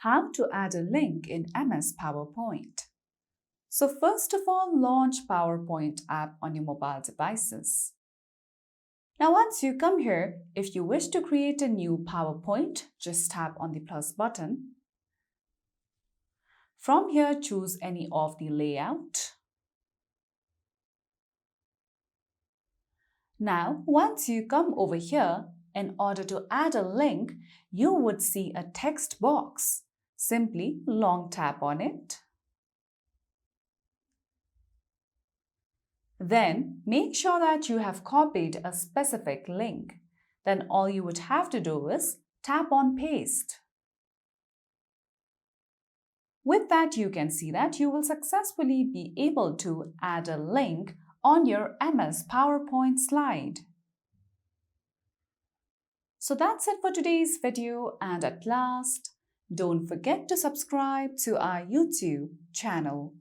How to add a link in MS PowerPoint. So first of all, launch PowerPoint app on your mobile devices. Now once you come here, if you wish to create a new PowerPoint, just tap on the plus button. From here, choose any of the layout. Now, once you come over here, in order to add a link, you would see a text box. Simply long tap on it. Then, make sure that you have copied a specific link. Then all you would have to do is tap on paste. With that, you can see that you will successfully be able to add a link on your MS PowerPoint slide. So that's it for today's video, and at last, don't forget to subscribe to our YouTube channel.